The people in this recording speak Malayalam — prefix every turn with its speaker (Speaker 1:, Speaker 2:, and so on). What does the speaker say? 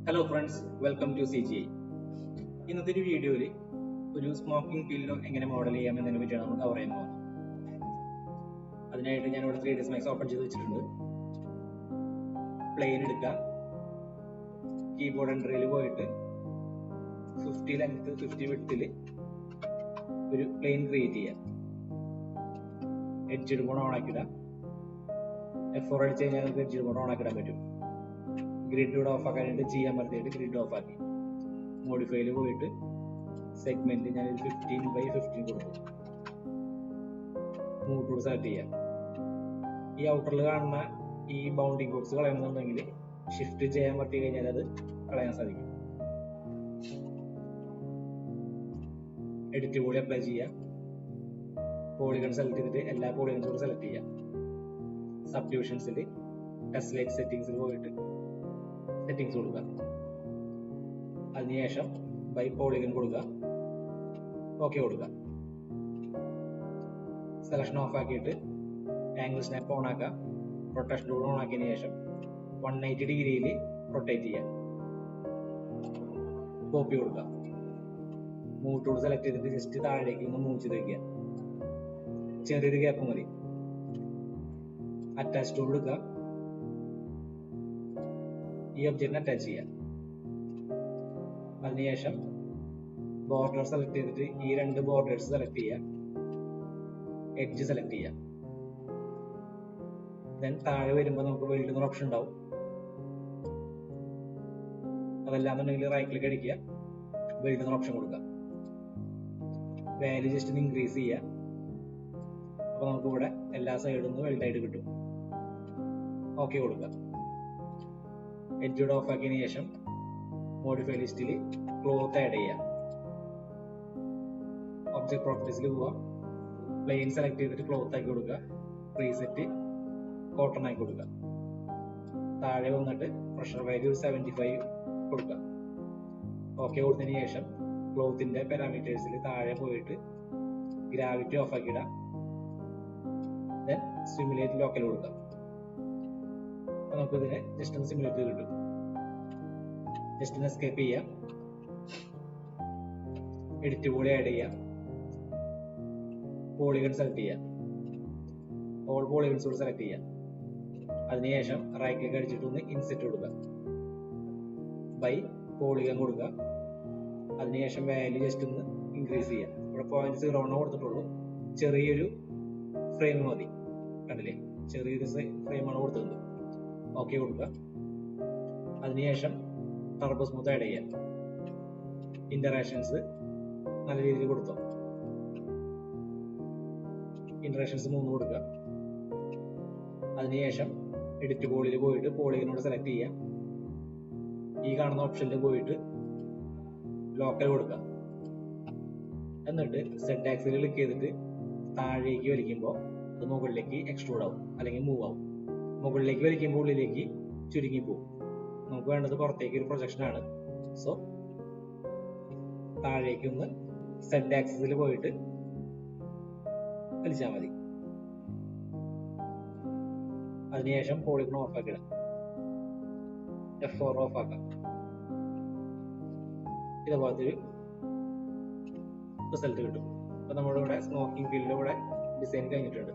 Speaker 1: Hello friends, welcome to CGI. ഇന്നത്തെ ഒരു വീഡിയോയിൽ ഒരു സ്മോക്കിംഗ് ഫീൽഡ് എങ്ങനെ മോഡൽ ചെയ്യാം എന്നതിനെ പറ്റിയാണ് നമ്മൾ കവർ ചെയ്യാൻ പോകുന്നത്. അതിനായിട്ട് ഞാൻ ഇവിടെ 3ds Max ഓപ്പൺ ചെയ്ത് വെച്ചിട്ടുണ്ട്. പ്ലെയിൻ എടുക്കുക, കീബോർഡ് എൻട്രിയിൽ പോയിട്ട് 50 ലെങ്ത് 50 വിഡ്ത്തിൽ ഒരു പ്ലെയിൻ ക്രിയേറ്റ് ചെയ്യാം. എഡ്ജ് മോഡ് ഓൺ ആക്കിയിടാം. F4 അടിച്ച് കഴിഞ്ഞാൽ നമുക്ക് എഡ്ജ് മോഡ് ഓൺ ആക്കിടാൻ പറ്റും. ഗ്രിഡ് ഇവിടെ ഓഫ് ആക്കാനായിട്ട് G അമർത്തിയിട്ട് ഗ്രിഡ് ഓഫ് ആക്കി. മോഡിഫൈയിൽ പോയിട്ട് സെഗ്മെന്റ് ഞാൻ 15x15 കൊടുക്കും. മൂവ് ടൂൾ സെലക്ട് ചെയ്യാം. ഈ ഔട്ടറിൽ കാണുന്ന ഈ ബൗണ്ടിങ് ബോക്സ് കളയണമെന്നുണ്ടെങ്കിൽ ഷിഫ്റ്റ് J അമർത്തി കഴിഞ്ഞാൽ അത് കളയാൻ സാധിക്കും. എഡിറ്റ് കൂടി അപ്ലൈ ചെയ്യാം. പോളിഗൺ സെലക്ട് ചെയ്തിട്ട് എല്ലാ പോളിഗൺസും സെലക്ട് ചെയ്യാം. സബ്ഡിവിഷൻസിൽ ടെസ്ലൈറ്റ് സെറ്റിംഗ്സിൽ പോയിട്ട് സെറ്റിംഗ്സ് കൊടുക്കുക. അതിനുശേഷം ബൈ പോളിഗൺ കൊടുക്കുക, ഓക്കെ കൊടുക്കുക. സെലക്ഷൻ ഓഫ് ആക്കിയിട്ട് ആംഗിൾ സ്നാപ്പ് ഓൺ ആക്കുക. റൊട്ടേഷൻ ടൂൾ ഓൺ ആക്കിയതിനു ശേഷം 180 ഡിഗ്രിയിൽ റൊട്ടേറ്റ് ചെയ്യുക. കോപ്പി കൊടുക്കുക. മൂവ് ടൂൾ സെലക്ട് ചെയ്തിട്ട് ജസ്റ്റ് താഴേക്ക് ഒന്ന് മൂവ് ചെയ്ത് വയ്ക്കുക. ചെറിയൊരു ഗ്യാപ്പ് മതി. അറ്റാച്ച് ടൂൾ എടുക്കുക. ഈ ഒബ്ജക്റ്റിനെ അറ്റാച്ച് ചെയ്യാം. അതിനുശേഷം ബോർഡർ സെലക്ട് ചെയ്തിട്ട് ഈ രണ്ട് ബോർഡേഴ്സ് സെലക്ട് ചെയ്യാം. എഡ്ജ് സെലക്ട് ചെയ്യാം. ദെൻ താഴെ വരുമ്പോൾ നമുക്ക് വെൽഡ് എന്നൊരു ഓപ്ഷൻ ഉണ്ടാവും. അതല്ലാന്നുണ്ടെങ്കിൽ റൈറ്റ് ക്ലിക്ക് അടിക്കുക, വെൽഡ് എന്നൊരു ഓപ്ഷൻ കൊടുക്കുക. വാല്യൂ ജസ്റ്റ് ഒന്ന് ഇൻക്രീസ് ചെയ്യുക. അപ്പൊ നമുക്ക് ഇവിടെ എല്ലാ സൈഡിൽ നിന്ന് വെൽഡ് ആയിട്ട് കിട്ടും. ഓക്കെ കൊടുക്കുക. എഡ്ജ് ഓഫ് ആക്കിയതിനു ശേഷം മോഡിഫൈ ലിസ്റ്റിൽ ക്ലോത്ത് ആഡ് ചെയ്യാം. ഒബ്ജക്ട് പ്രോപ്പർട്ടീസിൽ പോവുക, പ്ലെയിൻ സെലക്ട് ചെയ്തിട്ട് ക്ലോത്ത് ആക്കി കൊടുക്കുക. പ്രീസെറ്റ് കോട്ടൺ ആക്കി കൊടുക്കുക. താഴെ വന്നിട്ട് പ്രഷർ വാല്യൂ 75 കൊടുക്കുക. ഓക്കെ കൊടുത്തതിന് ശേഷം ക്ലോത്തിന്റെ പാരാമീറ്റേഴ്സിൽ താഴെ പോയിട്ട് ഗ്രാവിറ്റി ഓഫ് ആക്കി ഇടാം. ദെൻ സിമുലേറ്റ് ലോക്കൽ കൊടുക്കുക. അപ്പൊ നമുക്ക് ഇതിനെ ജസ്റ്റ് ഒന്ന് സിമുലേറ്റ് കിട്ടും. ജസ്റ്റ് ഒന്ന് എസ്കേപ്പ് ചെയ്യാം. എഡിറ്റ് കൂടി ആഡ് ചെയ്യാം. പോളിഗൺ സെലക്ട് ചെയ്യാം. ഓൾ പോളിഗൺസ് കൂടി സെലക്ട് ചെയ്യാം. അതിനുശേഷം റൈറ്റ് ക്ലിക്ക് അടിച്ചിട്ട് ഒന്ന് ഇൻസെറ്റ് കൊടുക്കുക. ബൈ പോളിഗൺ കൊടുക്കുക. അതിനുശേഷം വാല്യൂ ജസ്റ്റ് ഒന്ന് ഇൻക്രീസ് ചെയ്യാം. ഇവിടെ 0.01 കൊടുത്തിട്ടുള്ളൂ. ചെറിയൊരു ഫ്രെയിം മതി. കണ്ടില്ലേ, ചെറിയൊരു ഫ്രെയിമാണ് കൊടുത്തത്. ഓക്കെ കൊടുക്കുക. അതിനുശേഷം ടർബോ സ്മൂത്ത് ആഡ് ചെയ്യാം. ഇന്ററാക്ഷൻസ് നല്ല രീതിയിൽ കൊടുത്തോ. ഇന്ററാക്ഷൻസ് 3 കൊടുക്കുക. അതിനുശേഷം എഡിറ്റ് ബോളിൽ പോയിട്ട് പോളിഗനോട് സെലക്ട് ചെയ്യാം. ഈ കാണുന്ന ഓപ്ഷനിൽ പോയിട്ട് ലോക്കൽ കൊടുക്കുക. എന്നിട്ട് സെറ്റ് ആക്സിൽ ക്ലിക്ക് ചെയ്തിട്ട് താഴേക്ക് വലിക്കുമ്പോൾ അത് മുകളിലേക്ക് എക്സ്ട്രൂഡ് ആവും, അല്ലെങ്കിൽ മൂവ് ആവും. മുകളിലേക്ക് വലിക്കുമ്പോൾ ഉള്ളിലേക്ക് ചുരുങ്ങി പോകും. നമുക്ക് വേണ്ടത് പുറത്തേക്ക് ഒരു പ്രൊജക്ഷൻ ആണ്. സോ താഴേക്ക് ഒന്ന് സെറ്റ് ആക്സിസിൽ പോയിട്ട് വലിച്ചാൽ മതി. അതിനുശേഷം പോളിഗൺ ഓഫ് ആക്കിടാം. F4 ഓഫ് ആക്കാം. ഇതുപോലത്തെ ഒരു റിസൾട്ട് കിട്ടും. അപ്പൊ നമ്മുടെ ഇവിടെ സ്മോക്കിംഗ് ഫീൽഡ് ഇവിടെ ഡിസൈൻ കഴിഞ്ഞിട്ടുണ്ട്.